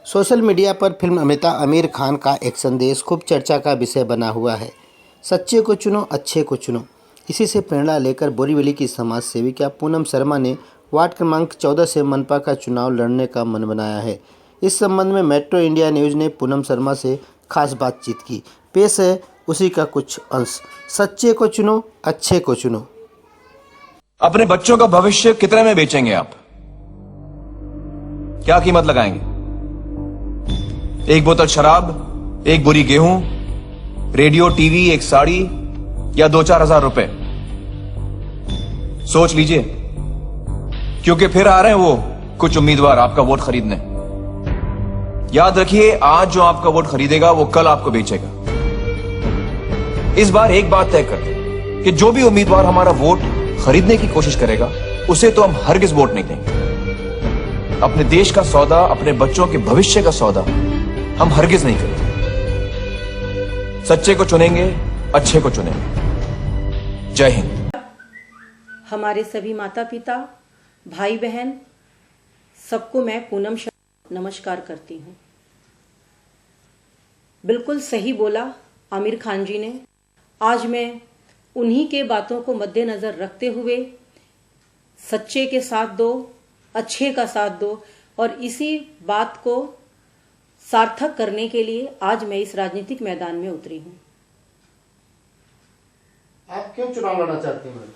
Social media पर film अभिनेता आमिर खान का एक संदेश खूब चर्चा का विषय बना हुआ है। सच्चे को चुनो, अच्छे को चुनो। इसी से प्रेरणा लेकर बोरीवली की समाज सेविका पूनम शर्मा ने वार्ड क्रमांक 14 से मनपा का चुनाव लड़ने का मन बनाया है। इस संबंध में मेट्रो इंडिया न्यूज़ ने पूनम शर्मा से खास बातचीत की। पेश है उसी का कुछ अंश। सच्चे को चुनो, अच्छे को चुनो। अपने बच्चों का भविष्य कितने में बेचेंगे आप? क्या कीमत लगाएंगे? एक बोतल शराब, एक बोरी गेहूं, रेडियो, टीवी, एक साड़ी या 2-4 हजार रुपए? सोच लीजिए, क्योंकि फिर आ रहे हैं वो कुछ उम्मीदवार आपका वोट खरीदने। याद रखिए, आज जो आपका वोट खरीदेगा वो कल आपको बेचेगा। इस बार एक बात तय कर दें कि जो भी उम्मीदवार हमारा वोट खरीदने की कोशिश करेगा उसे तो हम हरगिज वोट नहीं देंगे। अपने देश का सौदा, अपने बच्चों के भविष्य का सौदा हम हरगिज नहीं करेंगे। सच्चे को चुनेंगे, अच्छे को चुनेंगे। जय हिंद। हमारे सभी माता पिता, भाई बहन, सबको मैं पूनम शर्मा नमस्कार करती हूं। बिल्कुल सही बोला आमिर खान जी ने। आज मैं उन्हीं के बातों को मद्देनजर रखते हुए सच्चे के साथ दो, अच्छे का साथ दो, और इसी बात को सार्थक करने के लिए आज मैं इस राजनीतिक मैदान में उतरी हूं। आप क्यों चुनाव लड़ना चाहती हैं?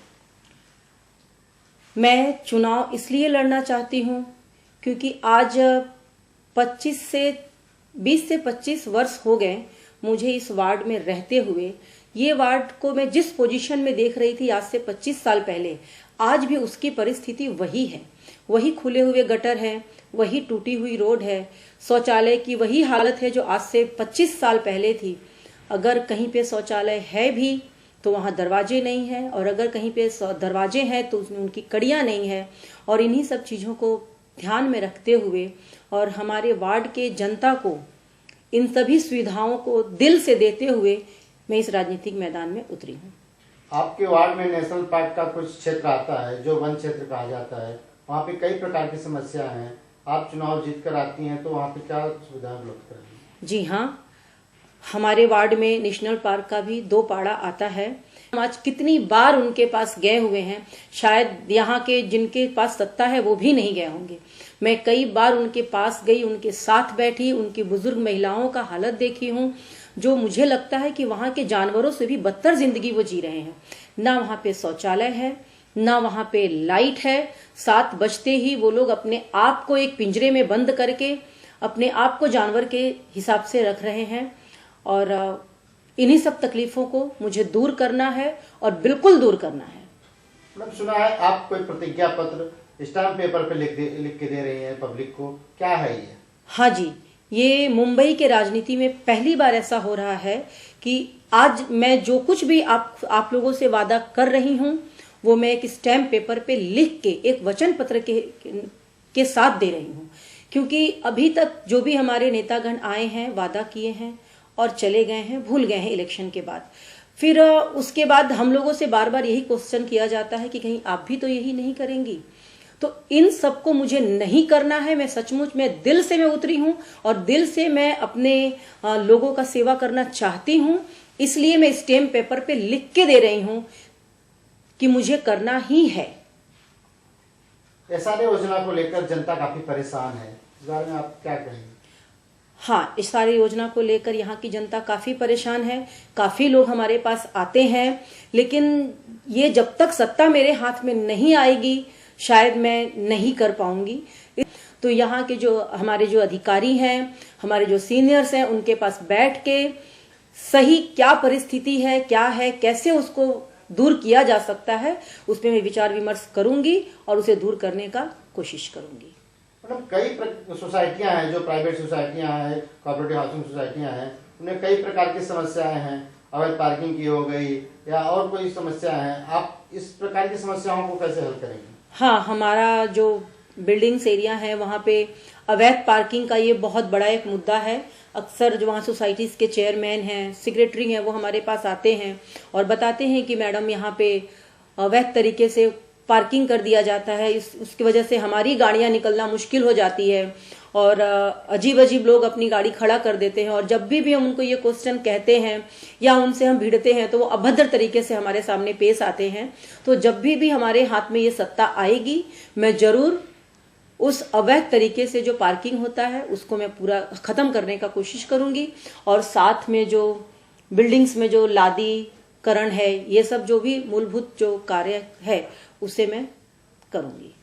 मैं चुनाव इसलिए लड़ना चाहती हूं क्योंकि आज 20 से 25 वर्ष हो गए मुझे इस वार्ड में रहते हुए। ये वार्ड को मैं जिस पोजीशन में देख रही थी आज से 25 साल पहले, आज भी उसकी परिस्थिति वही है। वही खुले हुए गटर हैं, वही टूटी हुई रोड है, शौचालय की वही हालत है जो आज से 25 साल पहले थी। अगर कहीं पे शौचालय है भी तो वहाँ दरवाजे नहीं हैं, और अगर कहीं पे दरवाजे हैं तो उसमें उनकी कड़ियाँ नहीं है। और इन्हीं सब चीज़ों को ध्यान में रखते हुए और हमारे वार्ड के जनता को इन सभी सुविधाओं को दिल से देते हुए मैं इस राजनीतिक मैदान में उतरी हूँ। आपके वार्ड में नेशनल पार्क का कुछ क्षेत्र आता है जो वन क्षेत्र कहा जाता है। वहाँ पे कई प्रकार की समस्या हैं। आप चुनाव जीत कर आती हैं तो वहाँ पे क्या सुविधा उपलब्ध करेंगी? जी हाँ, हमारे वार्ड में नेशनल पार्क का भी 2 पाड़ा आता है। हम आज कितनी बार उनके पास गए हुए हैं, शायद यहाँ के जिनके पास सत्ता है वो भी नहीं गए होंगे। मैं कई बार उनके पास गई, उनके साथ बैठी, उनकी बुजुर्ग महिलाओं का हालत देखी हूँ, जो मुझे लगता है कि वहाँ के जानवरों से भी बदतर जिंदगी वो जी रहे हैं। ना वहाँ पे शौचालय है, ना वहाँ पे लाइट है। 7 बजते ही वो लोग अपने आप को एक पिंजरे में बंद करके अपने आप को जानवर के हिसाब से रख रहे हैं। और इन्हीं सब तकलीफों को मुझे दूर करना है, और बिल्कुल दूर करना है। मतलब सुना है आप कोई प्रतिज्ञा पत्र स्टाम्प पेपर पे लिख के दे रही हैं पब्लिक को, क्या है ये? हाँ जी, ये मुंबई के राजनीति में पहली बार ऐसा हो रहा है कि आज मैं जो कुछ भी आप लोगों से वादा कर रही हूँ वो मैं एक स्टैम्प पेपर पे लिख के एक वचन पत्र के साथ दे रही हूँ। क्योंकि अभी तक जो भी हमारे नेतागण आए हैं, वादा किए हैं और चले गए हैं, भूल गए हैं इलेक्शन के बाद। फिर उसके बाद हम लोगों से बार बार यही क्वेश्चन किया जाता है कि कहीं आप भी तो यही नहीं करेंगी। तो इन सबको मुझे नहीं करना है। मैं सचमुच में दिल से मैं उतरी हूं और दिल से मैं अपने लोगों का सेवा करना चाहती हूं। इसलिए मैं स्टैम्प पेपर पे लिख के दे रही हूं कि मुझे करना ही है। एसआरए योजना को लेकर जनता काफी परेशान है, इस बारे में आप क्या कहेंगे? हाँ, इस सारी योजना को लेकर यहाँ की जनता काफी परेशान है। काफी लोग हमारे पास आते हैं, लेकिन ये जब तक सत्ता मेरे हाथ में नहीं आएगी शायद मैं नहीं कर पाऊंगी। तो यहाँ के जो हमारे जो अधिकारी हैं, हमारे जो सीनियर्स हैं, उनके पास बैठ के सही क्या परिस्थिति है, क्या है, कैसे उसको दूर किया जा सकता है, उसमें मैं विचार विमर्श करूंगी और उसे दूर करने का कोशिश करूंगी। मतलब कई सोसाइटियां हैं जो प्राइवेट सोसाइटियां हैं, कोऑपरेटिव हाउसिंग सोसाइटियां हैं, उन्हें कई प्रकार की समस्याएं हैं। अवैध पार्किंग की हो गई या और कोई समस्या है, आप इस प्रकार की समस्याओं को कैसे हल करेंगे? हाँ, हमारा जो बिल्डिंग्स एरिया है वहाँ पे अवैध पार्किंग का ये बहुत बड़ा एक मुद्दा है। अक्सर जो वहाँ सोसाइटीज़ के चेयरमैन हैं, सेक्रेटरी हैं, वो हमारे पास आते हैं और बताते हैं कि मैडम यहाँ पे अवैध तरीके से पार्किंग कर दिया जाता है, उसकी वजह से हमारी गाड़ियां निकलना मुश्किल हो जाती है और अजीब अजीब लोग अपनी गाड़ी खड़ा कर देते हैं। और जब भी हम उनको ये क्वेश्चन कहते हैं या उनसे हम भिड़ते हैं तो वो अभद्र तरीके से हमारे सामने पेश आते हैं। तो जब भी हमारे हाथ में ये सत्ता आएगी, मैं जरूर उस अवैध तरीके से जो पार्किंग होता है उसको मैं पूरा खत्म करने का कोशिश करूंगी। और साथ में जो बिल्डिंग्स में जो लादीकरण है, ये सब जो भी मूलभूत जो कार्य है उसे मैं करूंगी।